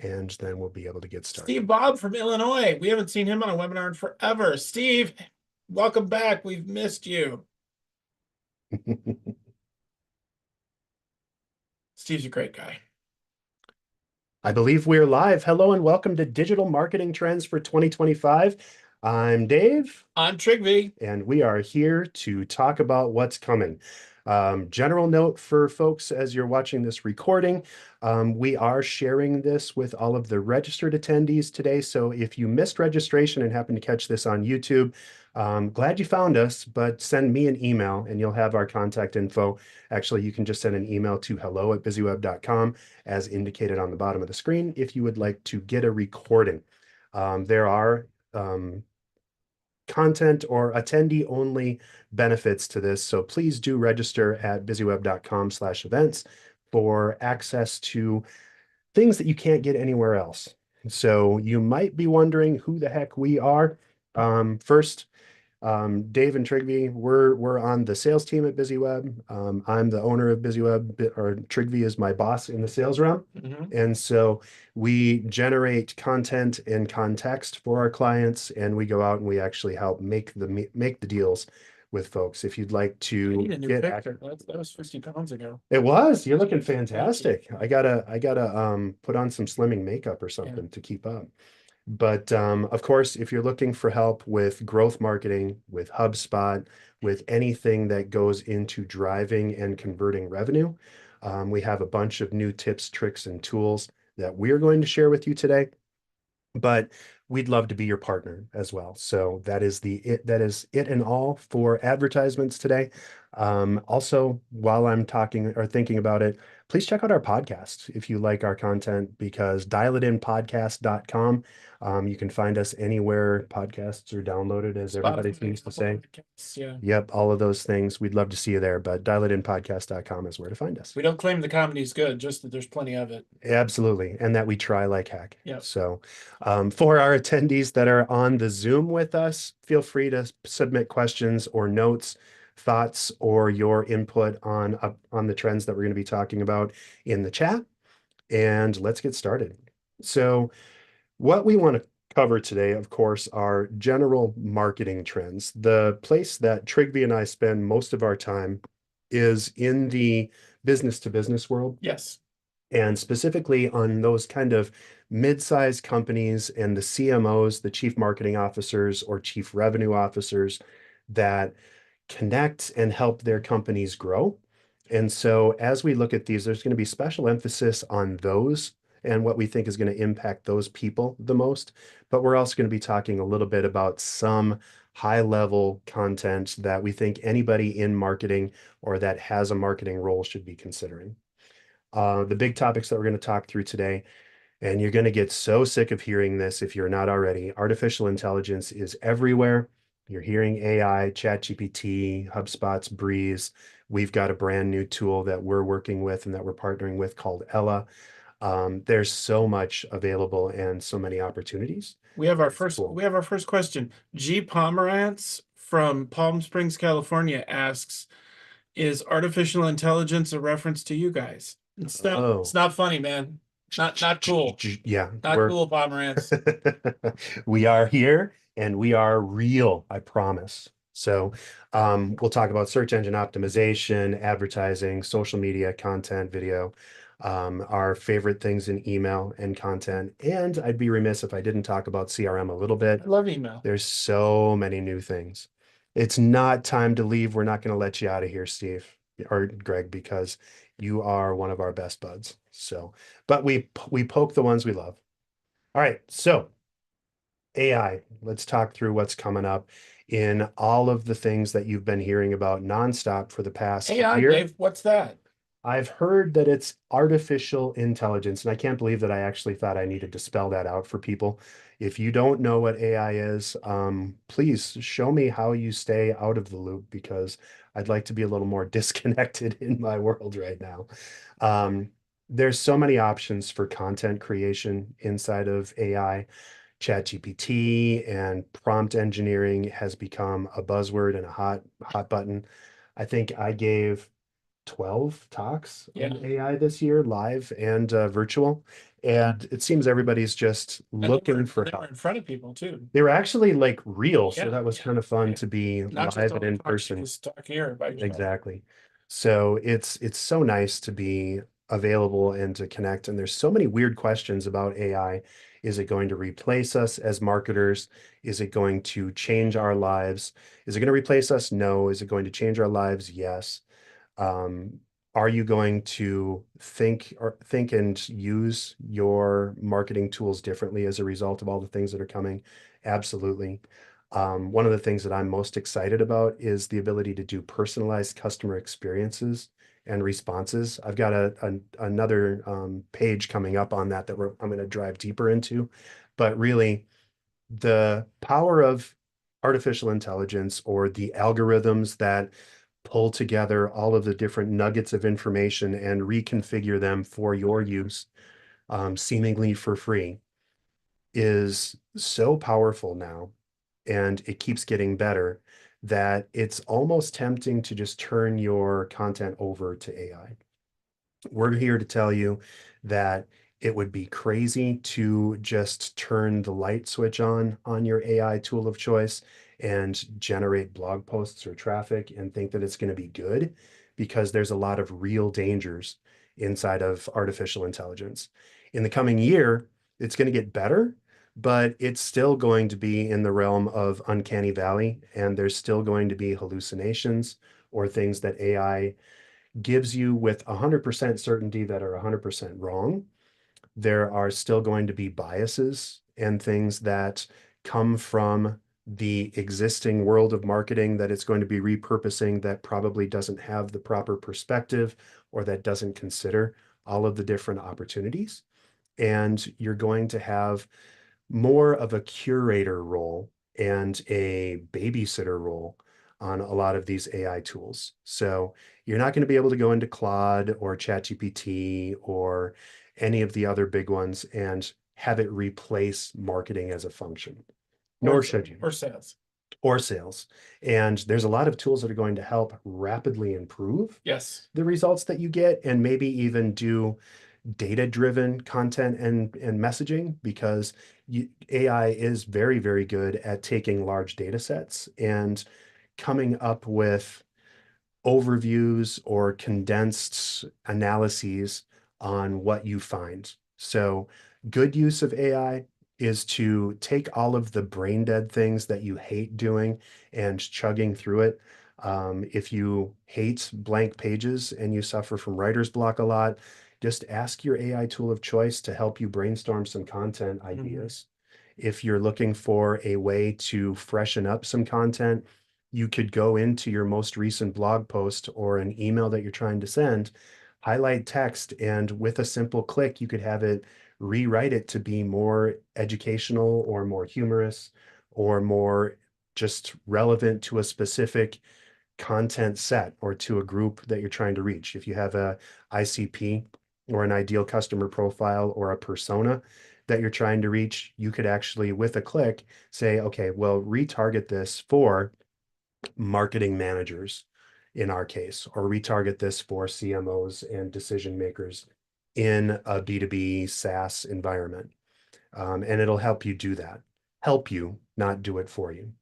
and then we'll be able to get started. Steve Bob from Illinois. We haven't seen him on a webinar in forever. Steve, welcome back. We've missed you. Steve's a great guy. I believe we're live. Hello and welcome to Digital Marketing Trends for 2025. I'm Dave. I'm Trygve. And we are here to talk about what's coming. General note for folks as you're watching this recording, we are sharing this with all of the registered attendees today. So if you missed registration and happen to catch this on YouTube, glad you found us, but send me an email and you'll have our contact info. Actually, you can just send an email to hello@busyweb.com as indicated on the bottom of the screen if you would like to get a recording. There are content or attendee only benefits to this. So please do register at busyweb.com/events for access to things that you can't get anywhere else. So you might be wondering who the heck we are. First, Dave and Trygve, we're on the sales team at BusyWeb. I'm the owner of BusyWeb, or Trygve is my boss in the sales realm. And so we generate content and context for our clients, and we go out and we actually help make the deals with folks. If you'd like to I need a new picture. That was 50 pounds ago. It was. You're looking fantastic. I gotta put on some slimming makeup or something to keep up. But of course, if you're looking for help with growth marketing, with HubSpot, with anything that goes into driving and converting revenue, we have a bunch of new tips, tricks, and tools that we're going to share with you today. But we'd love to be your partner as well. So that is it and all for advertisements today. Also, while I'm talking or thinking about it, please check out our podcast if you like our content, because dialitinpodcast.com. You can find us anywhere podcasts are downloaded, as everybody seems to say. Yeah. Yep, all of those things. We'd love to see you there, but dialitinpodcast.com is where to find us. We don't claim the comedy is good, just that there's plenty of it. Absolutely. And that we try like heck. Yeah. So for our attendees that are on the Zoom with us, feel free to submit questions or notes, thoughts, or your input on the trends that we're going to be talking about in the chat. And let's get started. So what we want to cover today, of course, are general marketing trends. The place that Trygve and I spend most of our time is in the business-to-business world. Yes. And specifically on those kind of mid-sized companies and the CMOs, the chief marketing officers or chief revenue officers that connect and help their companies grow. And so as we look at these, there's going to be special emphasis on those and what we think is going to impact those people the most. But we're also going to be talking a little bit about some high-level content that we think anybody in marketing or that has a marketing role should be considering. The big topics that we're going to talk through today, and you're going to get so sick of hearing this if you're not already. Artificial intelligence is everywhere. You're hearing AI, ChatGPT, HubSpot's Breeze. We've got a brand new tool that we're working with and that we're partnering with called Ella. There's so much available and so many opportunities. We have our first question. G Pomerantz from Palm Springs, California asks, is artificial intelligence a reference to you guys? It's not funny, man. Not cool. Yeah. Not cool, Pomerantz. We are here and we are real, I promise. So we'll talk about search engine optimization, advertising, social media, content, video, our favorite things in email and content. And I'd be remiss if I didn't talk about CRM a little bit. I love email. There's so many new things. It's not time to leave. We're not going to let you out of here, Steve or Greg, because you are one of our best buds. So, but we poke the ones we love. All right. So AI, let's talk through what's coming up in all of the things that you've been hearing about nonstop for the past year. Dave, what's that? I've heard that it's artificial intelligence, and I can't believe that I actually thought I needed to spell that out for people. If you don't know what AI is, please show me how you stay out of the loop, because I'd like to be a little more disconnected in my world right now. There's so many options for content creation inside of AI. ChatGPT and prompt engineering has become a buzzword and a hot button. I think I gave 12 talks on AI this year, live and virtual. And it seems everybody's just And looking for they were help. in front of people too. They were actually like real, so Yeah, that was kind of fun yeah. to be Not just live and all in talk person. shoes, talk here by yourself. Exactly. So it's so nice to be available and to connect. And there's so many weird questions about AI. Is it going to replace us as marketers? Is it going to change our lives? Is it going to replace us? No. Is it going to change our lives? Yes. Um, are you going to think and use your marketing tools differently as a result of all the things that are coming? Absolutely. One of the things that I'm most excited about is the ability to do personalized customer experiences and responses. I've got another page coming up on that I'm going to drive deeper into, but really the power of artificial intelligence or the algorithms that pull together all of the different nuggets of information and reconfigure them for your use, seemingly for free, is so powerful now, and it keeps getting better that it's almost tempting to just turn your content over to AI. We're here to tell you that it would be crazy to just turn the light switch on your AI tool of choice and generate blog posts or traffic and think that it's going to be good, because there's a lot of real dangers inside of artificial intelligence. In the coming year, it's going to get better, but it's still going to be in the realm of uncanny valley, and there's still going to be hallucinations or things that AI gives you with 100% certainty that are 100% wrong. There are still going to be biases and things that come from the existing world of marketing that it's going to be repurposing that probably doesn't have the proper perspective or that doesn't consider all of the different opportunities. And you're going to have more of a curator role and a babysitter role on a lot of these AI tools. So you're not going to be able to go into Claude or ChatGPT or any of the other big ones and have it replace marketing as a function, nor should you, Or sales. or sales. And there's a lot of tools that are going to help rapidly improve Yes. the results that you get, and maybe even do data-driven content and messaging, because AI is very, very good at taking large data sets and coming up with overviews or condensed analyses on what you find. So good use of AI is to take all of the brain dead things that you hate doing and chugging through it. If you hate blank pages and you suffer from writer's block a lot, just ask your AI tool of choice to help you brainstorm some content ideas. If you're looking for a way to freshen up some content, you could go into your most recent blog post or an email that you're trying to send, highlight text, and with a simple click, you could have it rewrite it to be more educational or more humorous or more just relevant to a specific content set or to a group that you're trying to reach. If you have a ICP or an ideal customer profile or a persona that you're trying to reach, you could actually, with a click, say, okay, well, retarget this for marketing managers in our case, or retarget this for CMOs and decision makers in a B2B SaaS environment. And it'll help you do that. Help you, not do it for you.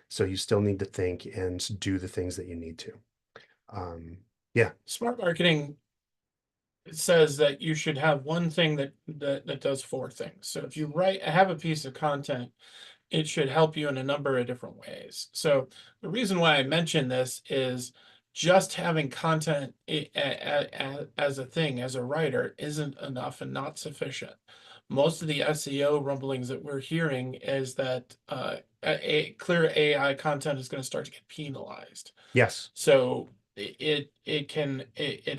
So you still need to think and do the things that you need to. Yeah. Smart marketing says that you should have one thing that does four things. So if you have a piece of content, it should help you in a number of different ways. So the reason why I mention this is just having content as a thing, as a writer, isn't enough and not sufficient. Most of the SEO rumblings that we're hearing is that clear AI content is going to start to get penalized. Yes. So it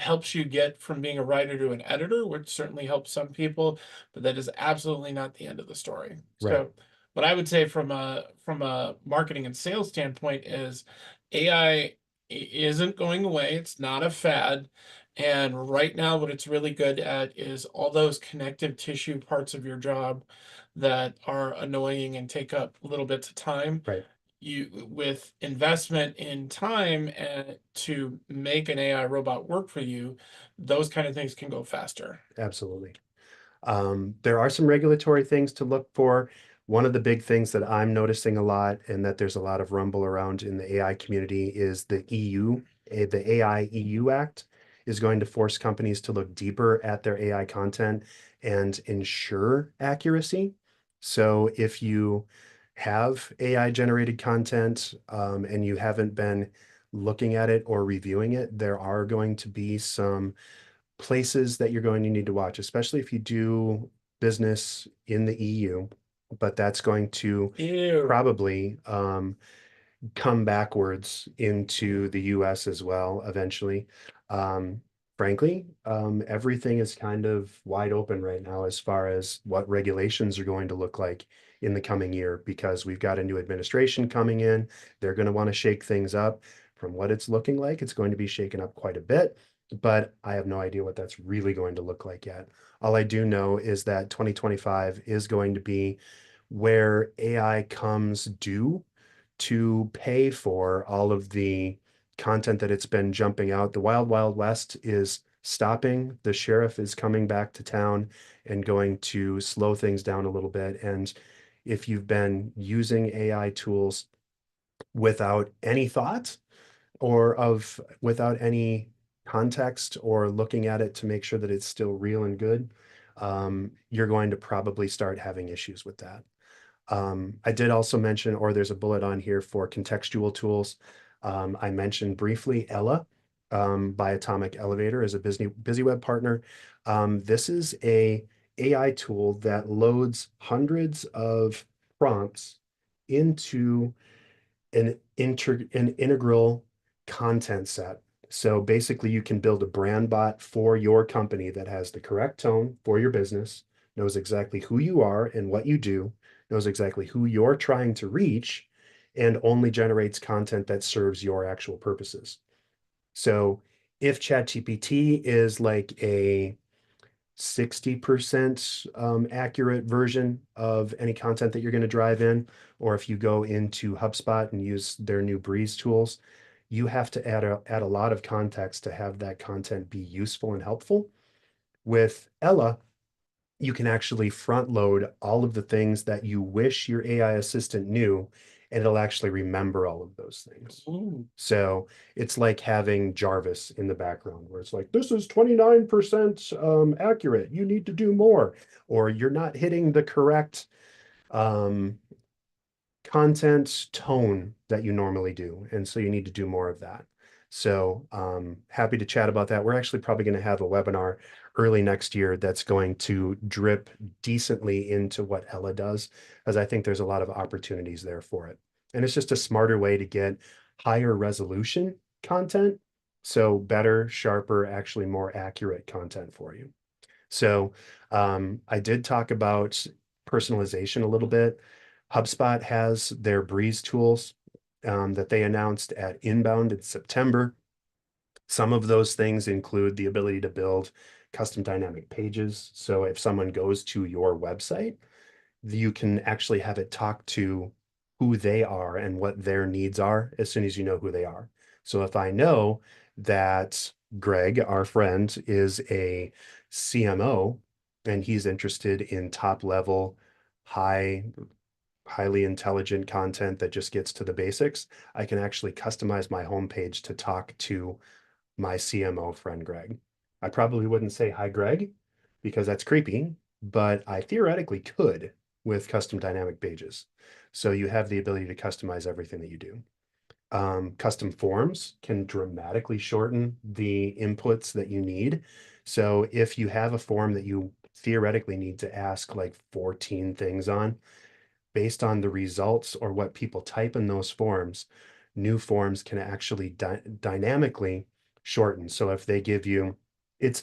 helps you get from being a writer to an editor, which certainly helps some people, but that is absolutely not the end of the story. Right. So what I would say from a marketing and sales standpoint is AI isn't going away. It's not a fad. And right now, what it's really good at is all those connective tissue parts of your job that are annoying and take up little bits of time. Right. You, with investment in time and to make an AI robot work for you, those kind of things can go faster. Absolutely. There are some regulatory things to look for. One of the big things that I'm noticing a lot and that there's a lot of rumble around in the AI community is the EU, the AI EU Act is going to force companies to look deeper at their AI content and ensure accuracy. So if you have AI generated content and you haven't been looking at it or reviewing it, there are going to be some places that you're going to need to watch, especially if you do business in the EU, but that's going to Ew. probably come backwards into the US as well eventually. Um, Frankly, everything is kind of wide open right now as far as what regulations are going to look like in the coming year because we've got a new administration coming in. They're going to want to shake things up. From what it's looking like, it's going to be shaken up quite a bit, but I have no idea what that's really going to look like yet. All I do know is that 2025 is going to be where AI comes due to pay for all of the content that it's been jumping out. The Wild Wild West is stopping. The sheriff is coming back to town and going to slow things down a little bit. And if you've been using AI tools without any thought or of without any context or looking at it to make sure that it's still real and good, you're going to probably start having issues with that. I did also mention, or there's a bullet on here for contextual tools. I mentioned briefly Ella by Atomic Elevator as a BusyWeb partner. This is a AI tool that loads hundreds of prompts into an integral content set. So basically, you can build a brand bot for your company that has the correct tone for your business, knows exactly who you are and what you do, knows exactly who you're trying to reach, and only generates content that serves your actual purposes. So if ChatGPT is like a 60% accurate version of any content that you're going to drive in, or if you go into HubSpot and use their new Breeze tools, you have to add a lot of context to have that content be useful and helpful. With Ella, you can actually front load all of the things that you wish your AI assistant knew, and it'll actually remember all of those things. Ooh. So it's like having Jarvis in the background where it's like, this is 29% accurate. You need to do more, or you're not hitting the correct um, content tone that you normally do. And so you need to do more of that. So happy to chat about that. We're actually probably going to have a webinar early next year that's going to drip decently into what Ella does, as I think there's a lot of opportunities there for it. And it's just a smarter way to get higher resolution content. So better, sharper, actually more accurate content for you. So I did talk about personalization a little bit. HubSpot has their Breeze tools that they announced at Inbound in September. Some of those things include the ability to build custom dynamic pages. So if someone goes to your website, you can actually have it talk to who they are and what their needs are as soon as you know who they are. So if I know that Greg, our friend, is a CMO and he's interested in top level, highly intelligent content that just gets to the basics, I can actually customize my homepage to talk to my CMO friend, Greg. I probably wouldn't say, hi, Greg, because that's creepy, but I theoretically could with custom dynamic pages. So you have the ability to customize everything that you do. Custom forms can dramatically shorten the inputs that you need. So if you have a form that you theoretically need to ask like 14 things on, based on the results or what people type in those forms, new forms can actually dynamically shorten. So if they give you, it's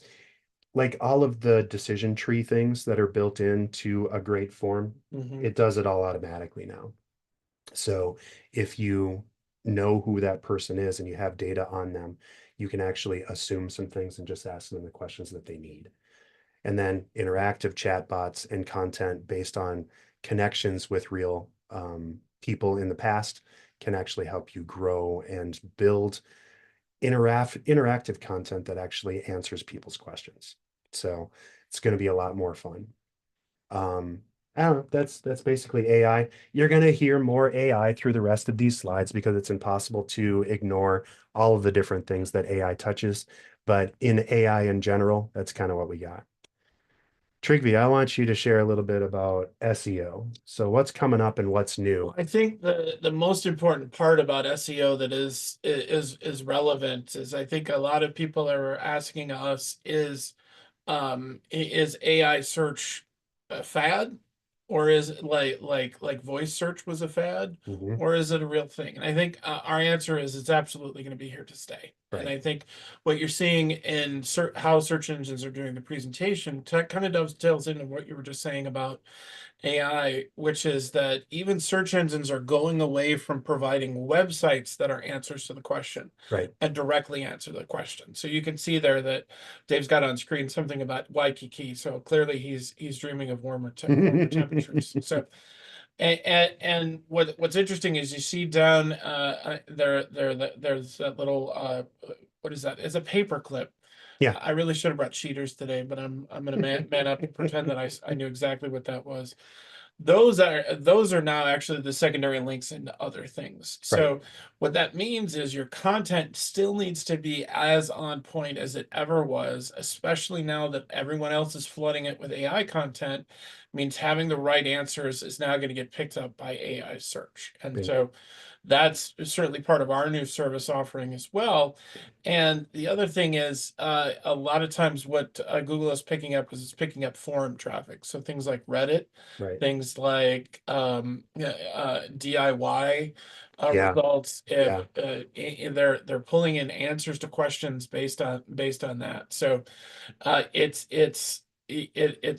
like all of the decision tree things that are built into a great form, Mhm. it does it all automatically now. So if you know who that person is and you have data on them, you can actually assume some things and just ask them the questions that they need. And then interactive chatbots and content based on connections with real people in the past can actually help you grow and build interactive content that actually answers people's questions. So it's going to be a lot more fun. Um, I don't know. That's basically AI. You're going to hear more AI through the rest of these slides because it's impossible to ignore all of the different things that AI touches. But in AI in general, that's kind of what we got. Trigvi, I want you to share a little bit about SEO. So what's coming up and what's new? I think the most important part about SEO that is relevant is I think a lot of people are asking us is AI search a fad, or is it like voice search was a fad, Mhm. or is it a real thing? And I think our answer is it's absolutely going to be here to stay. And Right. I think what you're seeing in how search engines are doing the presentation kind of dovetails into what you were just saying about AI, which is that even search engines are going away from providing websites that are answers to the question Right. and directly answer the question. So you can see there that Dave's got on screen something about Waikiki. So clearly he's dreaming of warmer temperatures. So and what's interesting is you see down there's that little what is that? It's a paper clip. Yeah. I really should have brought cheaters today, but I'm gonna man up and pretend that I knew exactly what that was. Those are now actually the secondary links into other things. Right. So what that means is your content still needs to be as on point as it ever was, especially now that everyone else is flooding it with AI content, means having the right answers is now going to get picked up by AI search. And Right. so that's certainly part of our new service offering as well. And the other thing is, a lot of times what Google is picking up is it's picking up forum traffic. So things like Reddit, Right. things like DIY Yeah. results. If Yeah. they're pulling in answers to questions based on that. So it's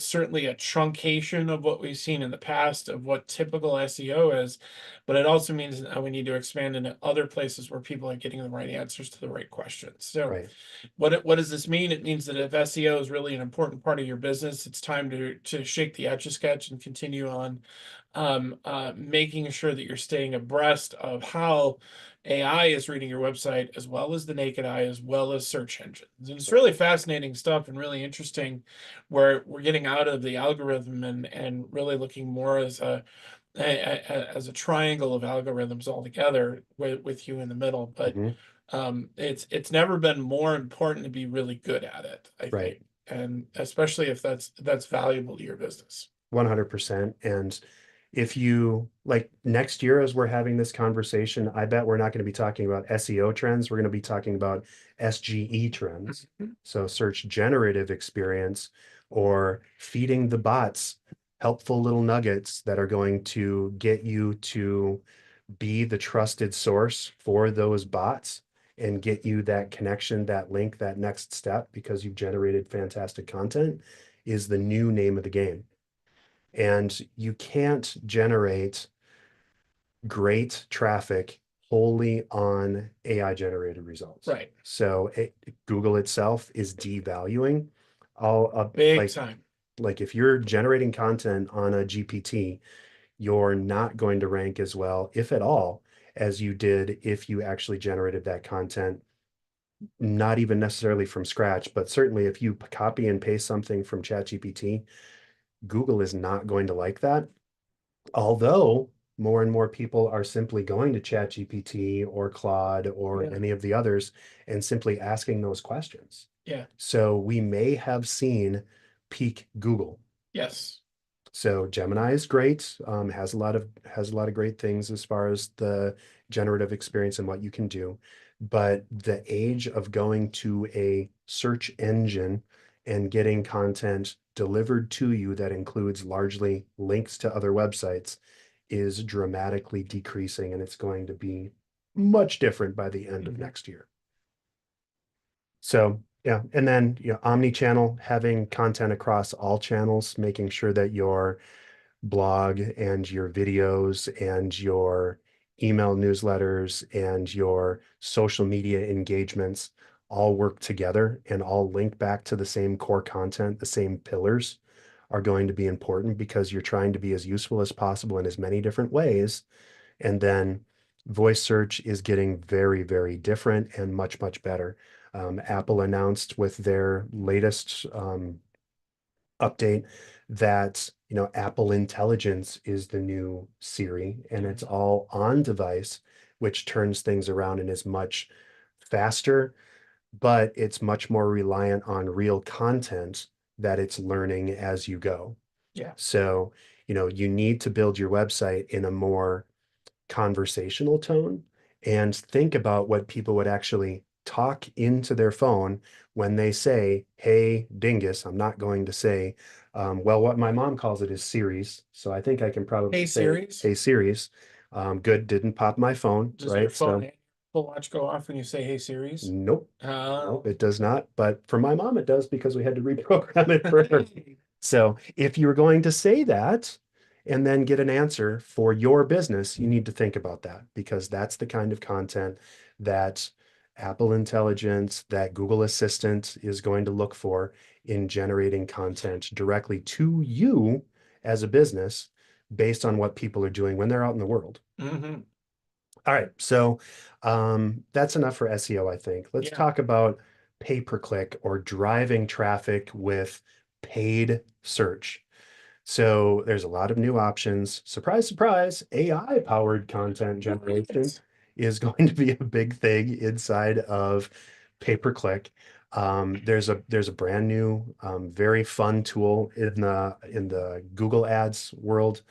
certainly a truncation of what we've seen in the past of what typical SEO is, but it also means that we need to expand into other places where people are getting the right answers to the right questions. So Right. what does this mean? It means that if SEO is really an important part of your business, it's time to shake the Etch-a-Sketch and continue on making sure that you're staying abreast of how AI is reading your website as well as the naked eye, as well as search engines. And it's really fascinating stuff and really interesting where we're getting out of the algorithm and really looking more as a triangle of algorithms altogether with you in the middle. But Mhm. it's never been more important to be really good at it, I Right. think, and especially if that's valuable to your business. 100%. And if you like next year, as we're having this conversation, I bet we're not going to be talking about SEO trends. We're going to be talking about SGE trends. Mhm. So search generative experience or feeding the bots helpful little nuggets that are going to get you to be the trusted source for those bots and get you that connection, that link, that next step because you've generated fantastic content is the new name of the game. And you can't generate great traffic wholly on AI generated results. Right. So Google itself is devaluing all Big time. like if you're generating content on a GPT, you're not going to rank as well, if at all, as you did if you actually generated that content, not even necessarily from scratch, but certainly if you copy and paste something from ChatGPT, Google is not going to like that. Although more and more people are simply going to ChatGPT or Claude or Yeah. any of the others and simply asking those questions. Yeah. So we may have seen peak Google. Yes. So Gemini is great, has a lot of great things as far as the generative experience and what you can do. But the age of going to a search engine and getting content delivered to you that includes largely links to other websites is dramatically decreasing, and it's going to be much different by the end of next year. So yeah, and then omni-channel, having content across all channels, making sure that your blog and your videos and your email newsletters and your social media engagements all work together and all link back to the same core content, the same pillars are going to be important because you're trying to be as useful as possible in as many different ways. And then voice search is getting very, very different and much, much better. Apple announced with their latest update that, Apple Intelligence is the new Siri, and it's all on device, which turns things around and is much faster, but it's much more reliant on real content that it's learning as you go. Yeah. So, you need to build your website in a more conversational tone and think about what people would actually talk into their phone when they say, "Hey, dingus." I'm not going to say, well, what my mom calls it is series. So I think I can probably Hey, say, Series. "Hey, series." Good, didn't pop my phone, Does your right? phone So Apple Watch go off when you say "Hey, Series"? nope, Oh. nope, it does not. But for my mom, it does because we had to reprogram it for her. So if you were going to say that and then get an answer for your business, you need to think about that because that's the kind of content that Apple Intelligence, that Google Assistant is going to look for in generating content directly to you as a business based on what people are doing when they're out in the world. Mm-hmm. All right, so that's enough for SEO, I think. Let's Yeah. talk about pay-per-click or driving traffic with paid search. So there's a lot of new options. Surprise, surprise, AI-powered content generation is going to be a big thing inside of pay-per-click. There's a brand new, very fun tool in the Google Ads world.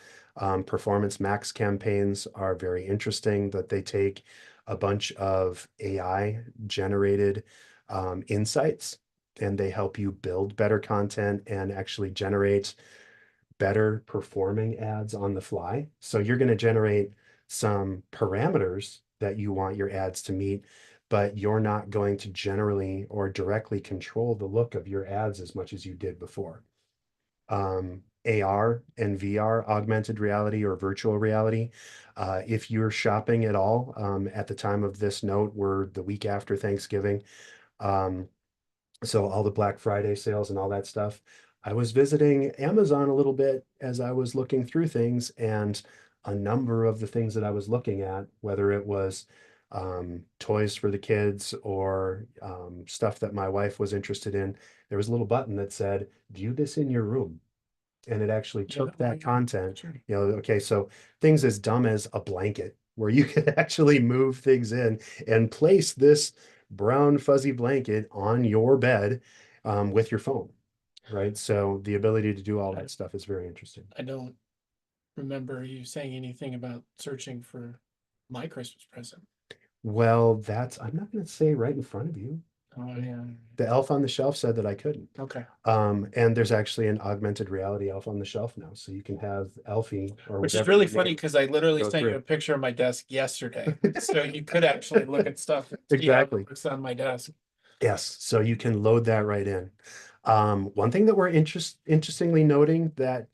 Performance Max campaigns are very interesting that they take a bunch of AI generated insights and they help you build better content and actually generate better performing ads on the fly. So you're going to generate some parameters that you want your ads to meet, but you're not going to generally or directly control the look of your ads as much as you did before. AR and VR, augmented reality or virtual reality. If you're shopping at all, at the time of this note, we're the week after Thanksgiving. Um, so all the Black Friday sales and all that stuff. I was visiting Amazon a little bit as I was looking through things, and a number of the things that I was looking at, whether it was toys for the kids or stuff that my wife was interested in, there was a little button that said, "View this in your room." And it actually took that content, okay, so things as dumb as a blanket where you could actually move things in and place this brown fuzzy blanket on your bed with your phone, right? So the ability to do all that stuff is very interesting. I don't remember you saying anything about searching for my Christmas present. Well, I'm not going to say right in front of you. Oh, yeah. The elf on the shelf said that I couldn't. Okay. And there's actually an augmented reality elf on the shelf now. So you can have Elfie or Which is whatever really your funny name because I literally go sent you through. a picture of my desk yesterday. So you could actually look at stuff and see how Exactly. it looks on my desk. Yes, so you can load that right in. One thing that we're interestingly noting that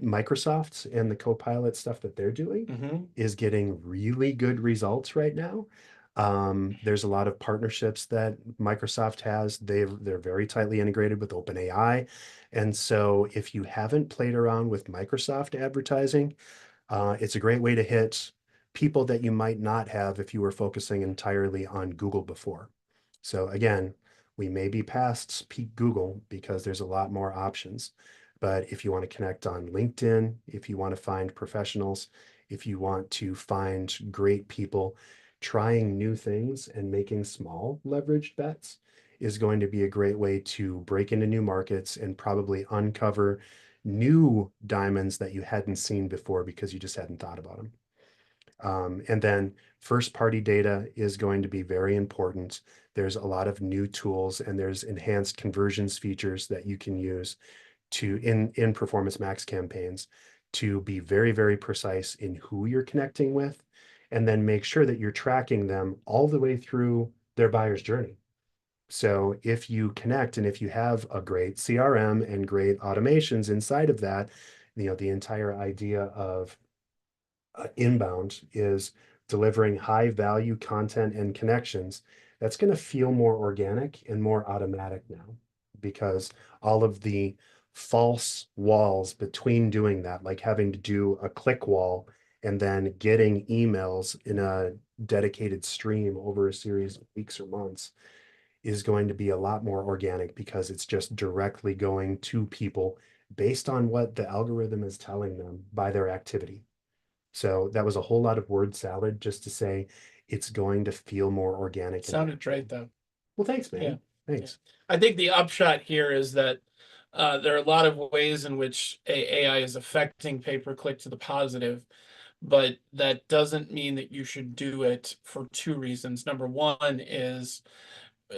Microsoft and the Copilot stuff that they're doing Mm-hmm. is getting really good results right now. There's a lot of partnerships that Microsoft has. They're very tightly integrated with OpenAI. And so if you haven't played around with Microsoft advertising, it's a great way to hit people that you might not have if you were focusing entirely on Google before. So again, we may be past peak Google because there's a lot more options. But if you want to connect on LinkedIn, if you want to find professionals, if you want to find great people trying new things and making small leveraged bets is going to be a great way to break into new markets and probably uncover new diamonds that you hadn't seen before because you just hadn't thought about them. And then first party data is going to be very important. There's a lot of new tools and there's enhanced conversions features that you can use in Performance Max campaigns to be very, very precise in who you're connecting with, and then make sure that you're tracking them all the way through their buyer's journey. So if you connect and if you have a great CRM and great automations inside of that, the entire idea of inbound is delivering high value content and connections. That's going to feel more organic and more automatic now because all of the false walls between doing that, like having to do a click wall and then getting emails in a dedicated stream over a series of weeks or months, is going to be a lot more organic because it's just directly going to people based on what the algorithm is telling them by their activity. So that was a whole lot of word salad just to say it's going to feel more organic and Sounded natural. great though. Well, thanks, Yeah. man. Thanks. I think the upshot here is that there are a lot of ways in which AI is affecting pay-per-click to the positive, but that doesn't mean that you should do it for two reasons. Number one is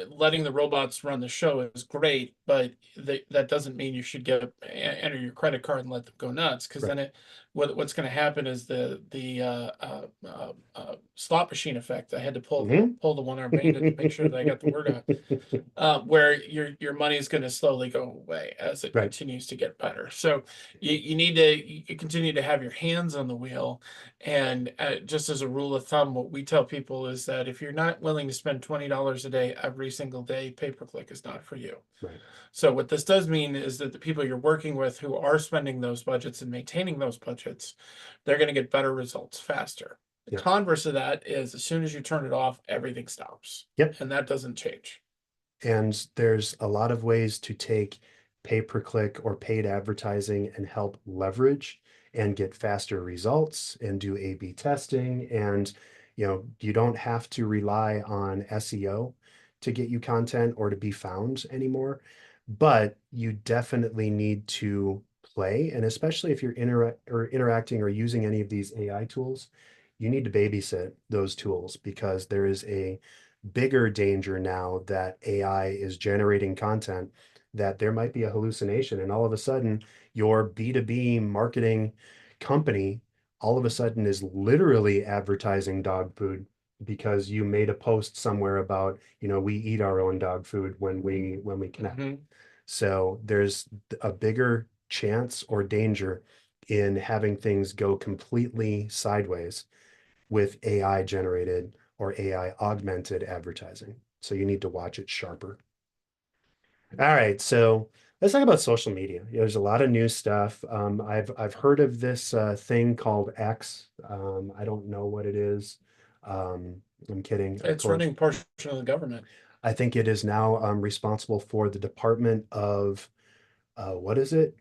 letting the robots run the show is great, but that doesn't mean you should enter your credit card and let them go nuts. Because Right. then what's going to happen is the slot machine effect. I had to pull the one arm bandit to make sure that I got the word out. Where your money is going to slowly go away as it Right. continues to get better. So you need to continue to have your hands on the wheel. And just as a rule of thumb, what we tell people is that if you're not willing to spend $20 a day every single day, pay-per-click is not for you. Right. So what this does mean is that the people you're working with who are spending those budgets and maintaining those budgets, they're going to get better results faster. The Yep. converse of that is as soon as you turn it off, everything stops. Yep. And that doesn't change. And there's a lot of ways to take pay-per-click or paid advertising and help leverage and get faster results and do A/B testing. And, you don't have to rely on SEO to get you content or to be found anymore, but you definitely need to play. And especially if you're interacting or using any of these AI tools, you need to babysit those tools because there is a bigger danger now that AI is generating content that there might be a hallucination. And all of a sudden, your B2B marketing company all of a sudden is literally advertising dog food because you made a post somewhere about, we eat our own dog food when we connect. Mhm. So there's a bigger chance or danger in having things go completely sideways with AI generated or AI augmented advertising. So you need to watch it sharper. All right, so let's talk about social media. There's a lot of new stuff. I've heard of this thing called X. I don't know what it is. I'm kidding, of It's course. running portion of the government. I think it is now responsible for the Department of what is it?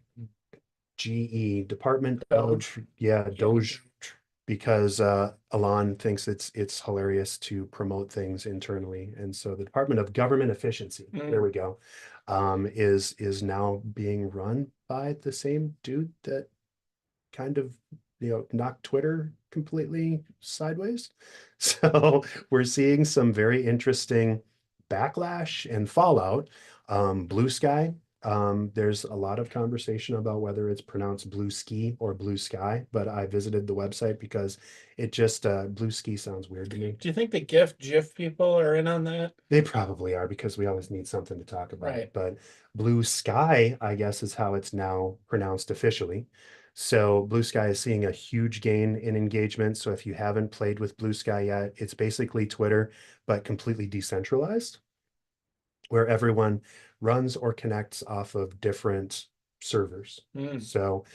GE, Department Doge. of Doge, because Elon thinks it's hilarious to promote things internally, and so the Department of Government Efficiency, there we go, is now being run by the same dude that kind of knocked Twitter completely sideways. So we're seeing some very interesting backlash and fallout. Blue Sky, there's a lot of conversation about whether it's pronounced Blue Ski or Blue Sky, but I visited the website because it just Blue Ski sounds weird to me. Do you think the GIF people are in on that? They probably are because we always need something to talk about. Right. But Blue Sky, I guess, is how it's now pronounced officially. So Blue Sky is seeing a huge gain in engagement. So if you haven't played with Blue Sky yet, it's basically Twitter, but completely decentralized, where everyone runs or connects off of different servers. So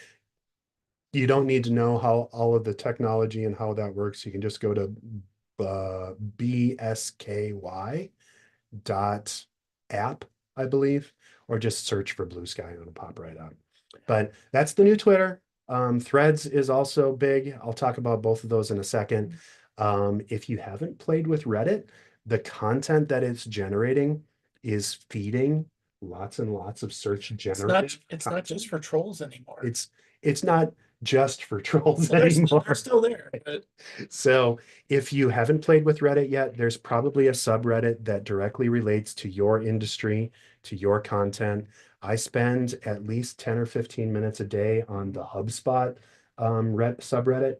you don't need to know how all of the technology and how that works. You can just go to BSKY dot app, I believe, or just search for Blue Sky and it'll pop right up. But that's the new Twitter. Threads is also big. I'll talk about both of those in a second. If you haven't played with Reddit, the content that it's generating is feeding lots and lots of search generative. It's not just for trolls anymore. It's not just for trolls Well, anymore. they're still there. But So if you haven't played with Reddit yet, there's probably a subreddit that directly relates to your industry, to your content. I spend at least 10 or 15 minutes a day on the HubSpot subreddit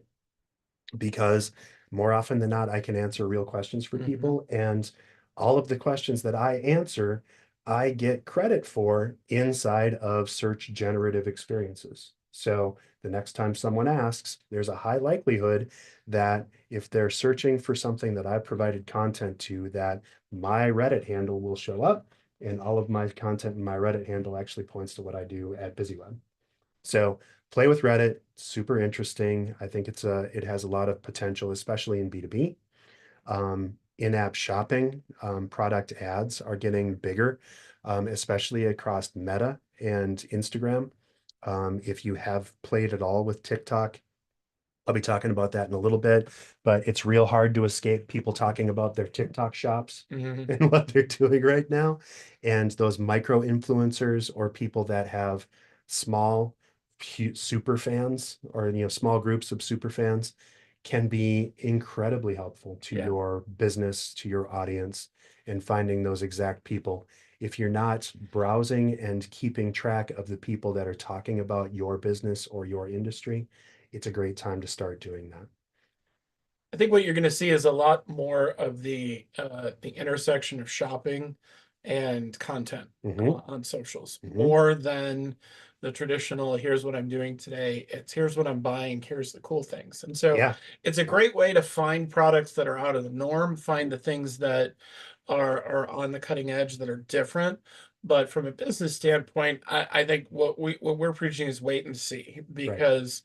because more often than not, I can answer real questions for people. And all of the questions that I answer, I get credit for inside of search generative experiences. So the next time someone asks, there's a high likelihood that if they're searching for something that I've provided content to, that my Reddit handle will show up, and all of my content in my Reddit handle actually points to what I do at BusyWeb. So play with Reddit, super interesting. I think it has a lot of potential, especially in B2B. in-app shopping, product ads are getting bigger, especially across Meta and Instagram. If you have played at all with TikTok, I'll be talking about that in a little bit, but it's real hard to escape people talking about their TikTok shops Mhm. and what they're doing right now. And those micro influencers or people that have small super fans or small groups of super fans can be incredibly helpful to Yeah. your business, to your audience, and finding those exact people. If you're not browsing and keeping track of the people that are talking about your business or your industry, it's a great time to start doing that. I think what you're going to see is a lot more of the intersection of shopping and content Hmm. on socials, Hmm. more than the traditional here's what I'm doing today. It's here's what I'm buying, here's the cool things. And so Yeah. it's a great way to find products that are out of the norm, find the things that are on the cutting edge that are different. But from a business standpoint, I think what we're preaching is wait and see, Right. because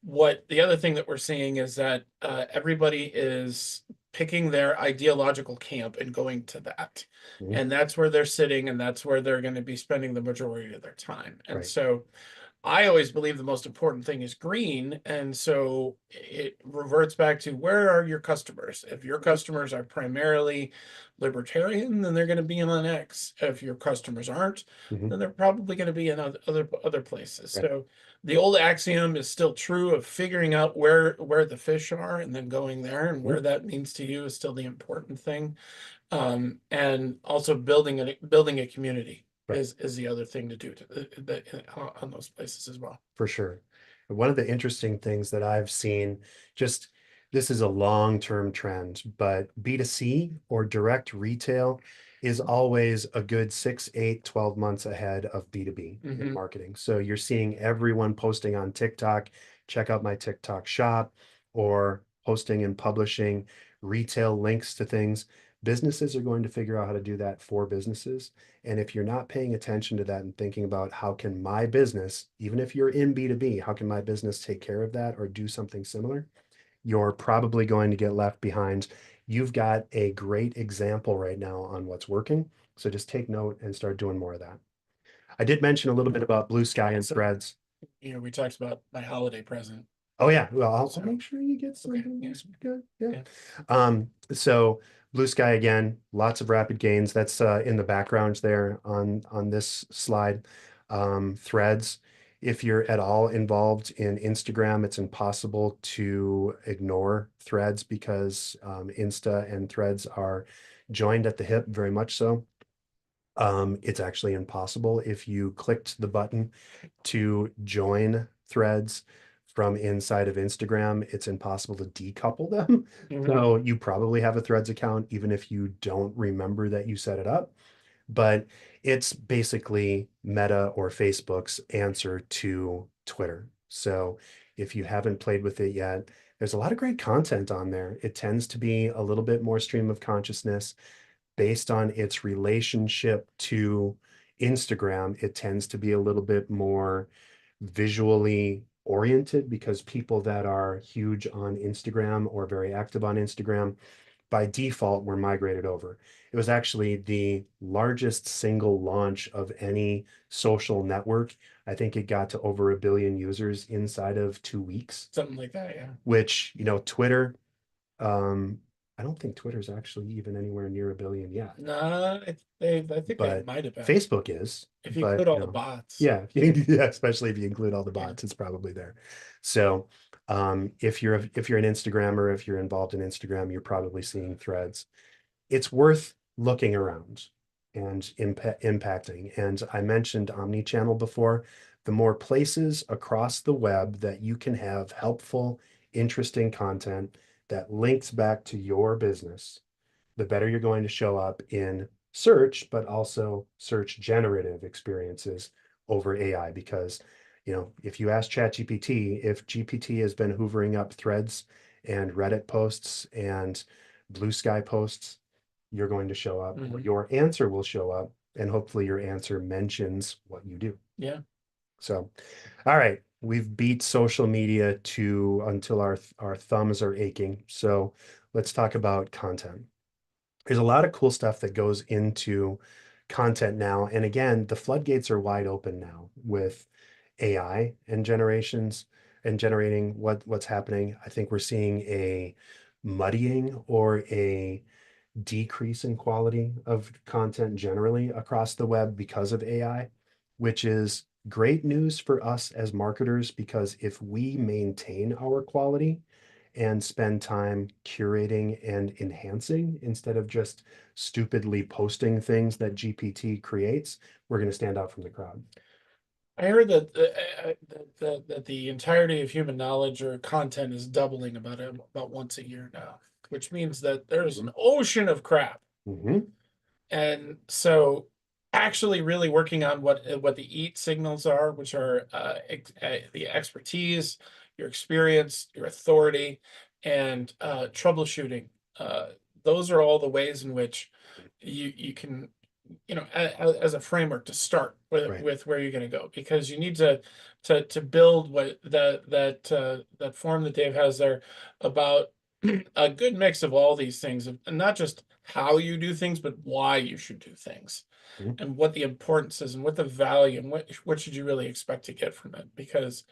what the other thing that we're seeing is that everybody is picking their ideological camp and going to that. Mhm. And that's where they're sitting, and that's where they're going to be spending the majority of their time. And Right. so I always believe the most important thing is green. And so it reverts back to where are your customers? If your customers are primarily libertarian, then they're going to be on X. If your customers aren't, Mhm. then they're probably going to be in other places. Right. So the old axiom is still true of figuring out where the fish are and then going there, and Mhm. where that means to you is still the important thing. And also building a community Right. is the other thing to do on those places as well. For sure. And one of the interesting things that I've seen, just this is a long-term trend, but B2C or direct retail is always a good 6, 8, 12 months ahead of B2B in Hmm. marketing. So you're seeing everyone posting on TikTok, check out my TikTok shop, or posting and publishing retail links to things. Businesses are going to figure out how to do that for businesses. And if you're not paying attention to that and thinking about how can my business, even if you're in B2B, how can my business take care of that or do something similar? You're probably going to get left behind. You've got a great example right now on what's working. So just take note and start doing more of that. I did mention a little bit about Blue Sky and Threads. We talked about my holiday present. Oh yeah, well, I'll So, make sure you get okay, something yeah, that's good. Yeah. yeah. So Blue Sky again, lots of rapid gains. That's in the background there on this slide. Threads. If you're at all involved in Instagram, it's impossible to ignore Threads because Insta and Threads are joined at the hip, very much so. It's actually impossible if you clicked the button to join Threads from inside of Instagram, it's impossible to decouple them. Mhm. So you probably have a Threads account, even if you don't remember that you set it up. But it's basically Meta or Facebook's answer to Twitter. So if you haven't played with it yet, there's a lot of great content on there. It tends to be a little bit more stream of consciousness based on its relationship to Instagram. It tends to be a little bit more visually oriented because people that are huge on Instagram or very active on Instagram by default were migrated over. It was actually the largest single launch of any social network. I think it got to over 1 billion users inside of 2 weeks, Something like that, yeah. which, Twitter, um, I don't think Twitter's actually even anywhere near 1 billion yet, No, I think they but might have been. Facebook is. If you But include all the bots. yeah, yeah, especially if you include all the Yeah. bots, it's probably there. So, if you're an Instagrammer, if you're involved in Instagram, you're probably seeing Threads. It's worth looking around and impacting. And I mentioned omni-channel before. The more places across the web that you can have helpful, interesting content that links back to your business, the better you're going to show up in search, but also search generative experiences over AI. Because, if you ask ChatGPT, if GPT has been hoovering up threads and Reddit posts and Blue Sky posts, you're going to show up, or Mhm. your answer will show up, and hopefully your answer mentions what you do. Yeah. So, all right, we've beat social media to until our thumbs are aching. So let's talk about content. there's a lot of cool stuff that goes into content now. And again, the floodgates are wide open now with AI and generations and generating what's happening. I think we're seeing a muddying or a decrease in quality of content generally across the web because of AI, which is great news for us as marketers because if we maintain our quality and spend time curating and enhancing instead of just stupidly posting things that GPT creates, we're going to stand out from the crowd. I heard that that the entirety of human knowledge or content is doubling about once a year now, which means that there's an ocean of crap. Mm-hmm. And so actually really working on what the EAT signals are, which are the expertise, your experience, your authority, and troubleshooting. Those are all the ways in which you can, as a framework to start Right. with where you're going to go, because you need to build what that form that Dave has there about a good mix of all these things, and not just how you do things, but why you should do things, Mhm. and what the importance is, and what the value, and what should you really expect to get from it. Because,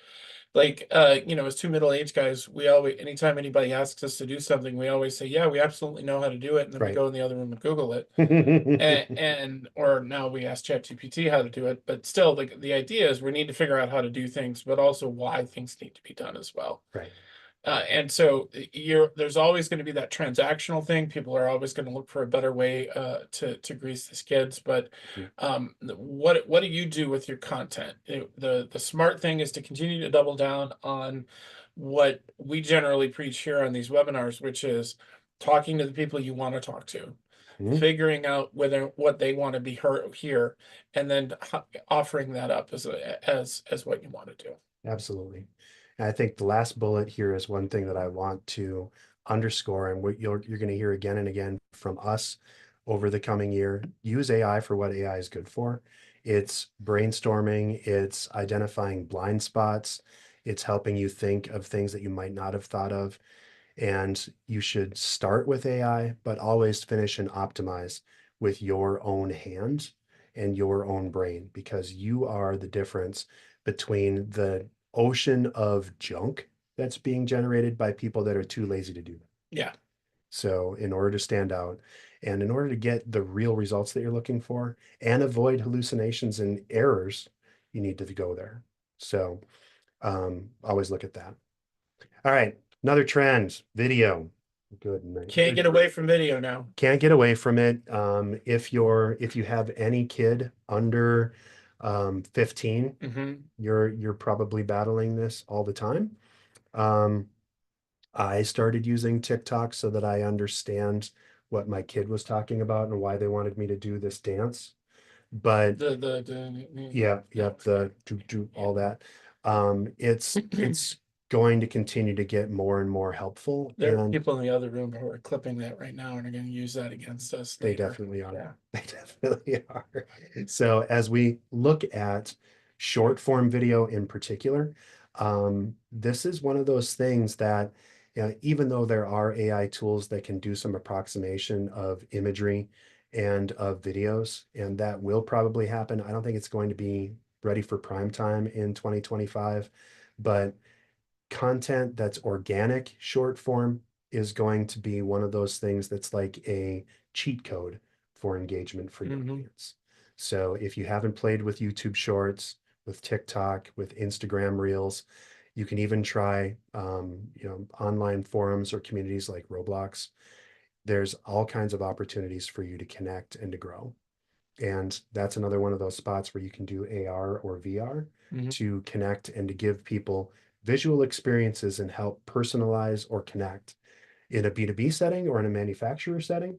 like, as two middle-aged guys, we always, anytime anybody asks us to do something, we always say, "Yeah, we absolutely know how to do it," and then we Right. go in the other room and Google it, and or now we ask ChatGPT how to do it. But still, the idea is we need to figure out how to do things, but also why things need to be done as well. Right. And so there's always going to be that transactional thing. People are always going to look for a better way to grease the skids. But what do you do with your content? The smart thing is to continue to double down on what we generally preach here on these webinars, which is talking to the people you want to talk to, Mhm. figuring out what they want to be heard here, and then offering that up as what you want to do. Absolutely. And I think the last bullet here is one thing that I want to underscore, and what you're going to hear again and again from us over the coming year. Use AI for what AI is good for. It's brainstorming, it's identifying blind spots, it's helping you think of things that you might not have thought of. And you should start with AI, but always finish and optimize with your own hand and your own brain, because you are the difference between the ocean of junk that's being generated by people that are too lazy to do that. Yeah. So, in order to stand out and in order to get the real results that you're looking for and avoid hallucinations and errors, you need to go there. So, always look at that. All right, another trend, video. Good night. Can't get away from video now. Can't get away from it. If you have any kid under 15, you're probably battling this all the time. I started using TikTok so that I understand what my kid was talking about and why they wanted me to do this dance. But yeah, all that. It's going to continue to get more and more helpful, There are and people in the other room who are clipping that right now and are going to use that against us they later. definitely are. Yeah. They definitely are. So as we look at short form video in particular, this is one of those things that, even though there are AI tools that can do some approximation of imagery and of videos, and that will probably happen. I don't think it's going to be ready for prime time in 2025, but content that's organic short form is going to be one of those things that's like a cheat code for engagement for your audience. So if you haven't played with YouTube Shorts, with TikTok, with Instagram Reels, you can even try online forums or communities like Roblox. There's all kinds of opportunities for you to connect and to grow. And that's another one of those spots where you can do AR or VR to connect and to give people visual experiences and help personalize or connect in a B2B setting or in a manufacturer setting.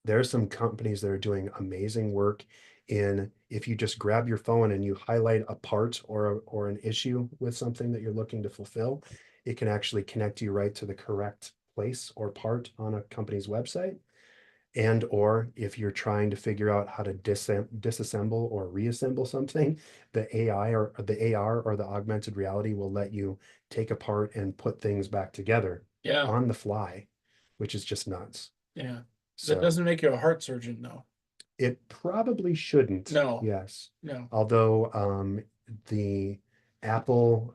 There are some companies that are doing amazing work in, if you just grab your phone and you highlight a part or an issue with something that you're looking to fulfill, it can actually connect you right to the correct place or part on a company's website. And or if you're trying to figure out how to disassemble or reassemble something, the AI or the AR or the augmented reality will let you take apart and put things back together Yeah. on the fly, which is just nuts. Yeah. That So doesn't make you a heart surgeon, though. it probably shouldn't, No, yes. no. Although the Apple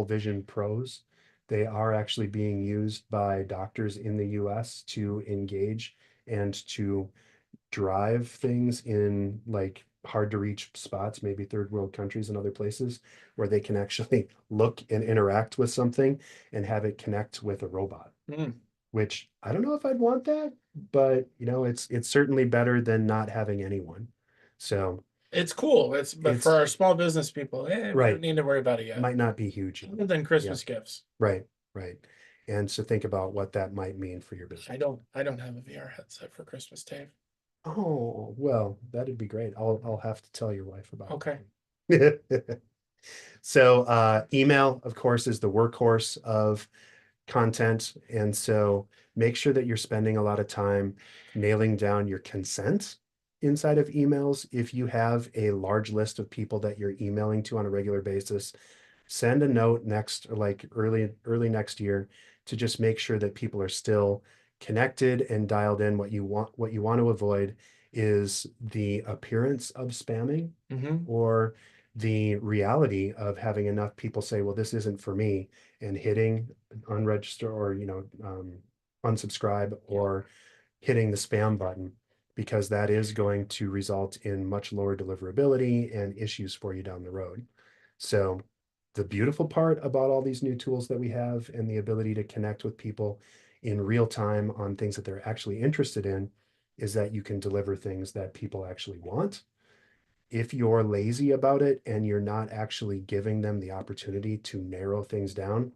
Vision Pros, they are actually being used by doctors in the US to engage and to drive things in like hard to reach spots, maybe third world countries and other places where they can actually look and interact with something and have it connect with a robot, Mm. which I don't know if I'd want that, but you know, it's certainly better than not having anyone. So It's cool. But for it's our small business people, we don't right, need to worry about it yet. might not be huge. Other than Yeah, Christmas gifts. right, right. And so think about what that might mean for your I business. don't have a VR headset for Christmas, Dave. Oh, well, that'd be great. I'll have to tell your wife about Okay. it. So email, of course, is the workhorse of content. And so make sure that you're spending a lot of time nailing down your consent inside of emails. If you have a large list of people that you're emailing to on a regular basis, send a note next or like early next year to just make sure that people are still connected and dialed in. What you want to avoid is the appearance of spamming Mm-hmm. or the reality of having enough people say, well, this isn't for me, and hitting unregister or unsubscribe or hitting the spam button, because that is going to result in much lower deliverability and issues for you down the road. So the beautiful part about all these new tools that we have and the ability to connect with people in real time on things that they're actually interested in is that you can deliver things that people actually want. If you're lazy about it and you're not actually giving them the opportunity to narrow things down,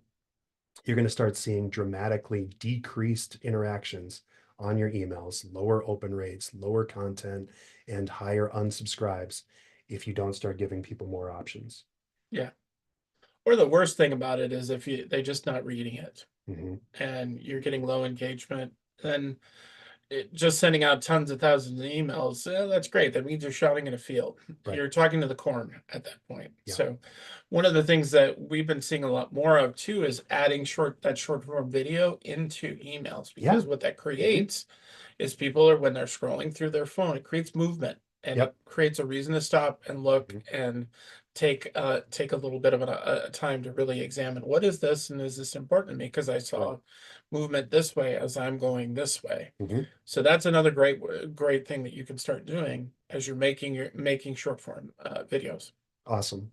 you're going to start seeing dramatically decreased interactions on your emails, lower open rates, lower content, and higher unsubscribes if you don't start giving people more options. Yeah. Or the worst thing about it is if they just not reading it Mhm. and you're getting low engagement, then just sending out tons of thousands of emails, that's great. That means you're shouting in a field. Right. You're talking to the corn at that point. Yeah. So one of the things that we've been seeing a lot more of too is adding short form video into emails, because Yeah. what that creates is people are, when they're scrolling through their phone, it creates movement and Yep. it creates a reason to stop and look Mhm. and take a little bit of a time to really examine, what is this and is this important to me, because I saw Right. movement this way as I'm going this way. Mhm. So that's another great thing that you can start doing as you're making short form videos. Awesome.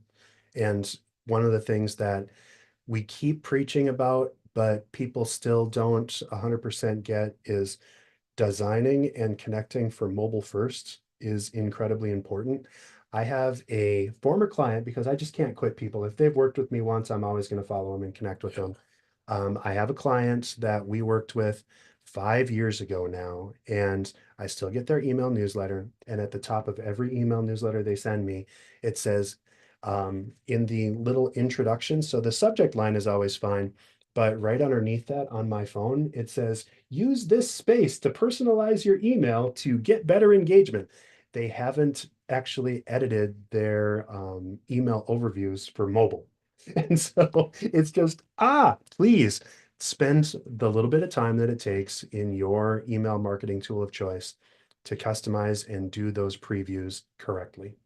And one of the things that we keep preaching about, but people still don't 100% get is designing and connecting for mobile first is incredibly important. I have a former client, because I just can't quit people. If they've worked with me once, I'm always going to follow them and connect with them. I have a client that we worked with 5 years ago now, and I still get their email newsletter. And at the top of every email newsletter they send me, it says in the little introduction, so the subject line is always fine, but right underneath that on my phone, it says, use this space to personalize your email to get better engagement. They haven't actually edited their email overviews for mobile. And so it's just, please spend the little bit of time that it takes in your email marketing tool of choice to customize and do those previews correctly.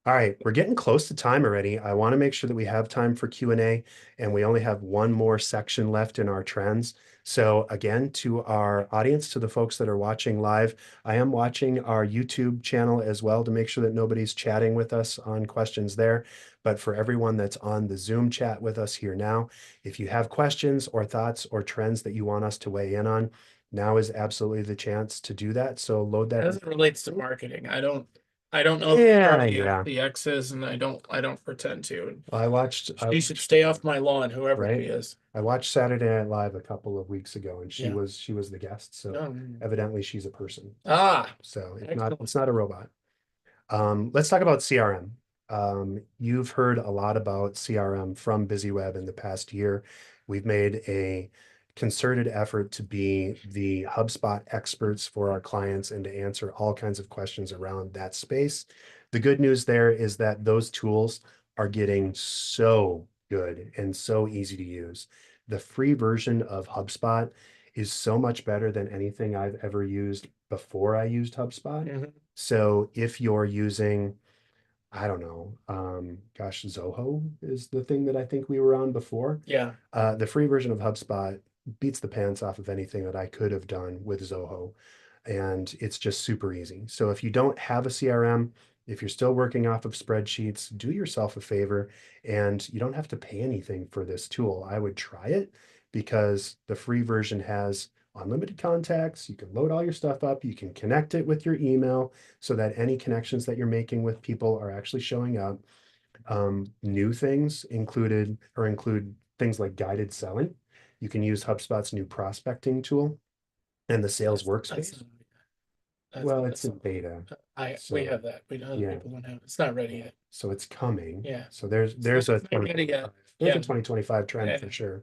All right, we're getting close to time already. I want to make sure that we have time for Q&A, and we only have one more section left in our trends. So again, to our audience, to the folks that are watching live, I am watching our YouTube channel as well to make sure that nobody's chatting with us on questions there. But for everyone that's on the Zoom chat with us here now, if you have questions or thoughts or trends that you want us to weigh in on, now is absolutely the chance to do that. So load that. As it relates to marketing, I don't know Yeah, if yeah. the X is, and I don't pretend to. I watched, She should stay off my lawn, whoever she right? is. I watched Saturday Night Live a couple of weeks ago, and Yeah. she was the guest. So No. evidently she's a person. Ah, So excellent. it's not a robot. Let's talk about CRM. You've heard a lot about CRM from BusyWeb in the past year. We've made a concerted effort to be the HubSpot experts for our clients and to answer all kinds of questions around that space. The good news there is that those tools are getting so good and so easy to use. The free version of HubSpot is so much better than anything I've ever used before I used HubSpot. Mhm. So if you're using, I don't know, gosh, Zoho is the thing that I think we were on before. Yeah. The free version of HubSpot beats the pants off of anything that I could have done with Zoho. And it's just super easy. So if you don't have a CRM, if you're still working off of spreadsheets, do yourself a favor and you don't have to pay anything for this tool. I would try it because the free version has unlimited contacts. You can load all your stuff up. You can connect it with your email so that any connections that you're making with people are actually showing up. New things include things like guided selling. You can use HubSpot's new prospecting tool and the sales workspace. Well, it's in beta, We so have that. Other yeah, people don't have it. It's not ready yet. so it's coming. Yeah. So there's It's a not ready yet. there's a Yeah. 2025 trend for Yeah. sure.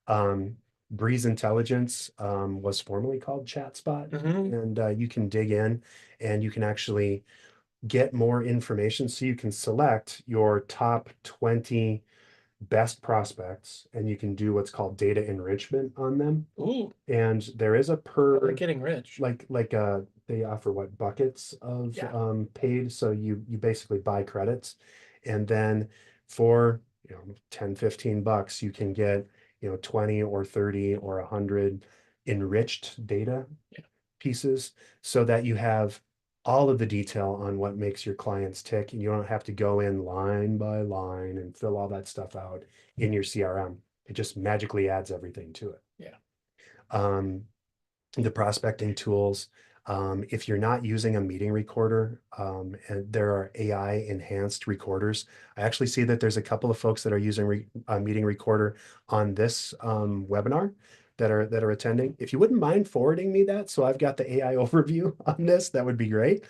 Um, Breeze Intelligence was formerly called ChatSpot, Mhm. and you can dig in and you can actually get more information. So you can select your top 20 best prospects and you can do what's called data enrichment on them. Ooh, And there is a we're per getting rich. they offer what buckets of Yeah. paid. So you basically buy credits and then for 10, 15 bucks you can get 20 or 30 or 100 enriched data Yeah. pieces so that you have all of the detail on what makes your clients tick and you don't have to go in line by line and fill all that stuff out in your CRM. It just magically adds everything to it. Yeah. Um, the prospecting tools. If you're not using a meeting recorder, and there are AI enhanced recorders. I actually see that there's a couple of folks that are using a meeting recorder on this webinar that are attending. If you wouldn't mind forwarding me that, so I've got the AI overview on this, that would be great.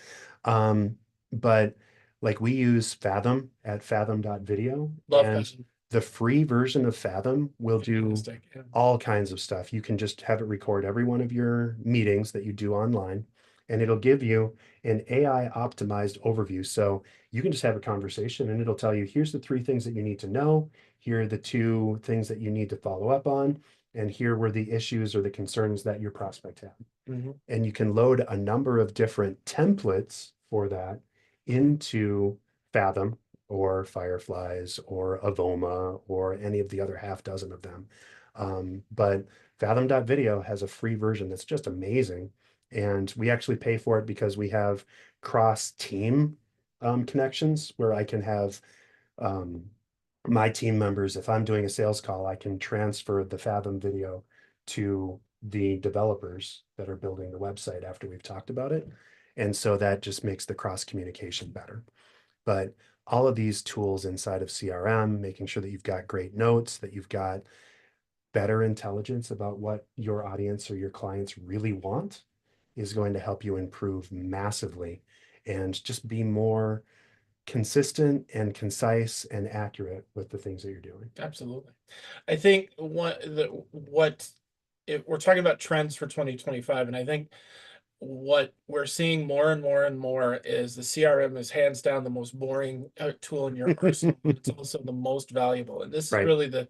But like we use Fathom at fathom.video, Love and that. the free version of Fathom will do Fantastic. Yeah. all kinds of stuff. You can just have it record every one of your meetings that you do online, and it'll give you an AI optimized overview. So you can just have a conversation and it'll tell you, here's the 3 things that you need to know. Here are the 2 things that you need to follow up on. And here were the issues or the concerns that your prospect had. Mhm. And you can load a number of different templates for that into Fathom or Fireflies or Avoma or any of the other half dozen of them. But Fathom.video has a free version that's just amazing. And we actually pay for it because we have cross team connections where I can have um, my team members, if I'm doing a sales call, I can transfer the Fathom video to the developers that are building the website after we've talked about it. And so that just makes the cross communication better. But all of these tools inside of CRM, making sure that you've got great notes, that you've got better intelligence about what your audience or your clients really want, is going to help you improve massively and just be more consistent and concise and accurate with the things that you're doing. Absolutely. I think we're talking about trends for 2025, and I think what we're seeing more and more and more is the CRM is hands down the most boring tool in your arsenal, but it's also the most valuable. And this is Right. really the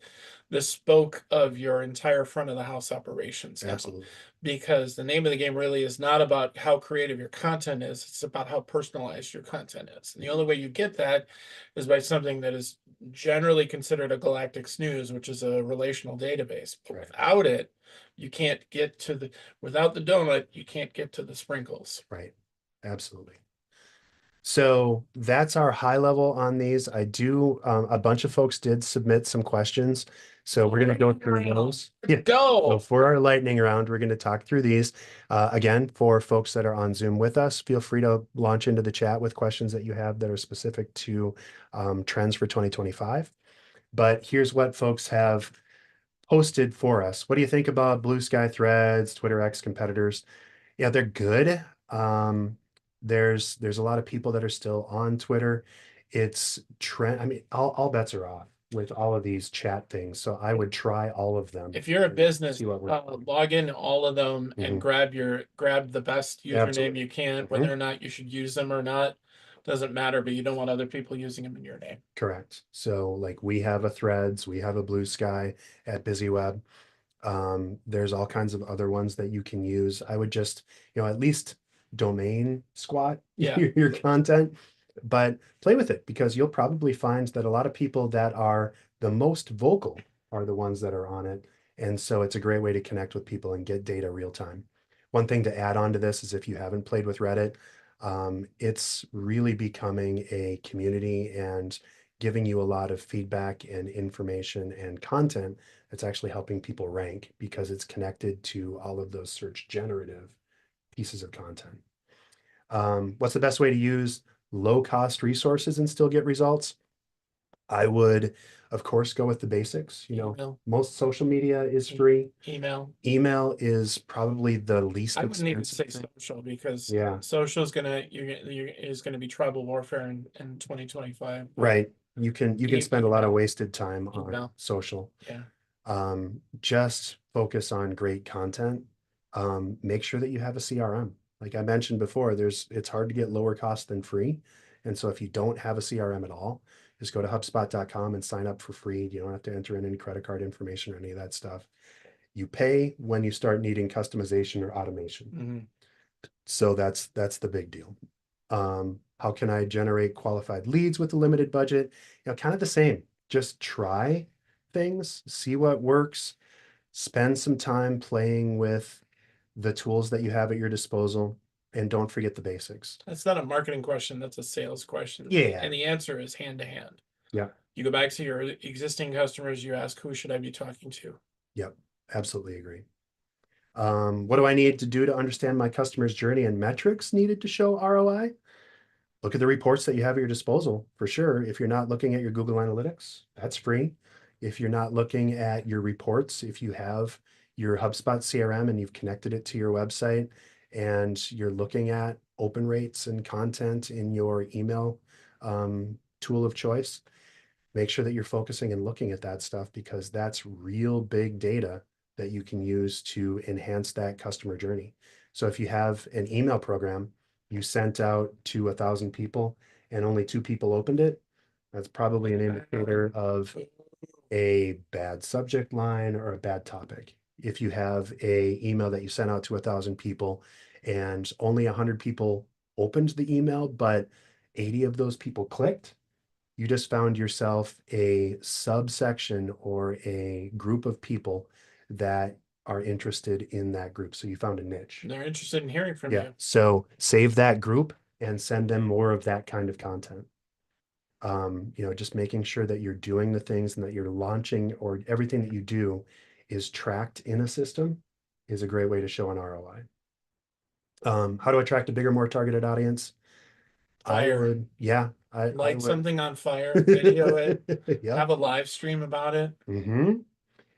spoke of your entire front of the house operations now. Absolutely. Because the name of the game really is not about how creative your content is, it's about how personalized your content is. And the only way you get that is by something that is generally considered a galactic snooze, which is a relational database. But Right. without it, you can't get to without the donut, you can't get to the sprinkles. Right. Absolutely. So that's our high level on these. I do, a bunch of folks did submit some questions. So we're going to go through those. Yeah. So Go. for our lightning round, we're going to talk through these. Again, for folks that are on Zoom with us, feel free to launch into the chat with questions that you have that are specific to trends for 2025. But here's what folks have posted for us. What do you think about Blue Sky Threads, Twitter X competitors? Yeah, they're good. There's a lot of people that are still on Twitter. It's trend. I mean, all bets are off with all of these chat things. So I would try all of them. If you're a and business, see what works. log in all of them and grab the best username Absolutely. you can, whether or not you should use them or not, doesn't matter, but you don't want other people using them in your name. Correct. So like we have a Threads, we have a Blue Sky at BusyWeb. There's all kinds of other ones that you can use. I would just, at least domain squat Yeah. your content, but play with it because you'll probably find that a lot of people that are the most vocal are the ones that are on it. And so it's a great way to connect with people and get data real time. One thing to add on to this is if you haven't played with Reddit, it's really becoming a community and giving you a lot of feedback and information and content that's actually helping people rank because it's connected to all of those search generative pieces of content. What's the best way to use low cost resources and still get results? I would, of course, go with the basics. Email. Most social media is free. Email. Email is probably the least I wouldn't even say expensive thing. social because Yeah, social is gonna be tribal warfare in 2025. right. You can spend a lot of wasted time on Email. social. Yeah. Just focus on great content. Make sure that you have a CRM. Like I mentioned before, it's hard to get lower cost than free. And so if you don't have a CRM at all, just go to HubSpot.com and sign up for free. You don't have to enter in any credit card information or any of that stuff. You pay when you start needing customization or automation. Mm-hmm. So that's the big deal. How can I generate qualified leads with a limited budget? Kind of the same. Just try things, see what works, spend some time playing with the tools that you have at your disposal, and don't forget the basics. That's not a marketing question, that's a sales question. Yeah. And the answer is hand to hand. Yeah. You go back to your existing customers, you ask, who should I be talking to? Yep. Absolutely agree. What do I need to do to understand my customer's journey and metrics needed to show ROI? Look at the reports that you have at your disposal for sure. If you're not looking at your Google Analytics, that's free. If you're not looking at your reports, if you have your HubSpot CRM and you've connected it to your website and you're looking at open rates and content in your email tool of choice, make sure that you're focusing and looking at that stuff because that's real big data that you can use to enhance that customer journey. So if you have an email program you sent out to 1,000 people and only 2 people opened it, that's probably an indicator of a bad subject line or a bad topic. If you have a email that you sent out to 1,000 people and only 100 people opened the email, but 80 of those people clicked, you just found yourself a subsection or a group of people that are interested in that group. So you found a niche. They're interested in hearing from Yeah. you. So save that group and send them more of that kind of content. Just making sure that you're doing the things and that you're launching or everything that you do is tracked in a system is a great way to show an ROI. How to attract a bigger, more targeted audience? Fire. I would. Something on fire, video it, Yep. have a live stream about it.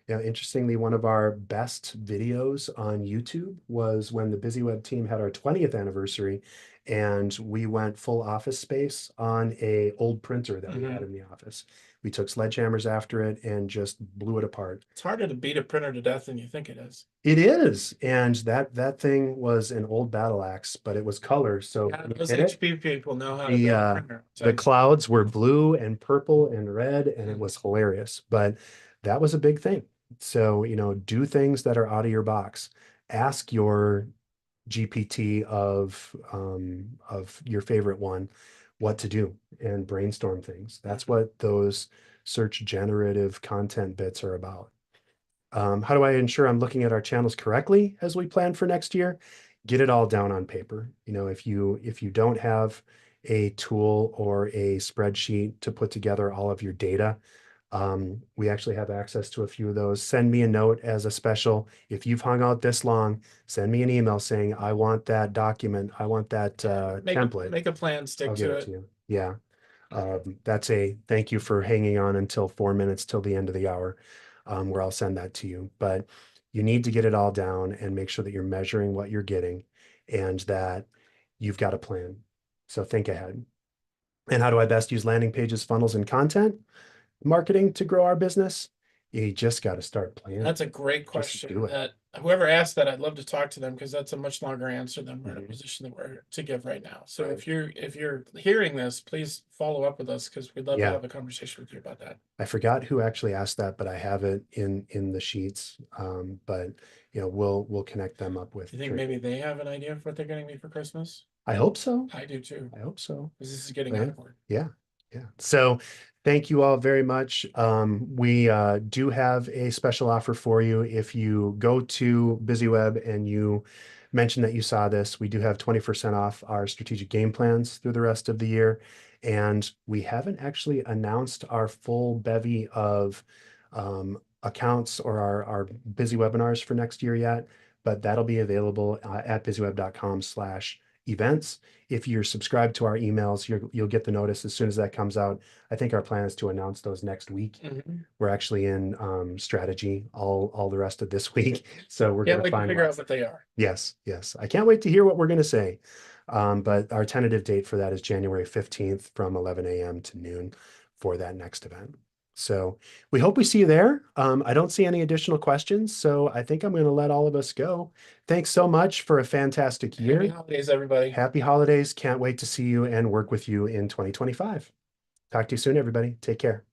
Yeah, interestingly, one of our best videos on YouTube was when the BusyWeb team had our 20th anniversary, and we went full office space on a old printer that we had in the office. We took sledgehammers after it and just blew it apart. It's harder to beat a printer to death than you think it is. It is, and that thing was an old battle axe, but it was color. So Yeah, those HP people know how to build a printer. the clouds were blue and purple and red, and it was hilarious. But that was a big thing. So, do things that are out of your box. Ask your GPT of your favorite one what to do and brainstorm things. That's what those search generative content bits are about. How do I ensure I'm looking at our channels correctly as we plan for next year? Get it all down on paper. If you don't have a tool or a spreadsheet to put together all of your data, we actually have access to a few of those. Send me a note as a special. If you've hung out this long, send me an email saying, I want that document. I want that template. Make a plan, stick to it. Yeah. That's a thank you for hanging on until 4 minutes till the end of the hour, where I'll send that to you. But you need to get it all down and make sure that you're measuring what you're getting and that you've got a plan. So think ahead. And how do I best use landing pages, funnels, and content marketing to grow our business? You just got to start planning. That's a great Just do question. it. That whoever asked that, I'd love to talk to them because that's a much longer answer than we're in a Mhm. position that we're to give right now. So Right. if you're hearing this, please follow up with us because we'd love to Yeah. have a conversation with you about that. I forgot who actually asked that, but I have it in the sheets. But you know, we'll connect them up with Do you think Tracy. maybe they have an idea of what they're getting me for Christmas? I hope so. I do too, I hope so. because this is getting But out yeah, of order. yeah, yeah. So thank you all very much. We do have a special offer for you. If you go to BusyWeb and you mention that you saw this, we do have 20% off our strategic game plans through the rest of the year. And we haven't actually announced our full bevy of accounts or our busy webinars for next year yet, but that'll be available at busyweb.com/events. If you're subscribed to our emails, you'll get the notice as soon as that comes out. I think our plan is to announce those next week. We're actually in strategy all the rest of this week, so we're Can't going wait to to figure out finalize. what they are. Yes, yes. I can't wait to hear what we're going to say. But our tentative date for that is January 15th from 11 a.m. to noon for that next event. So we hope we see you there. I don't see any additional questions, so I think I'm going to let all of us go. Thanks so much for a fantastic year. Happy holidays, everybody. Happy holidays. Can't wait to see you and work with you in 2025. Talk to you soon, everybody. Take care.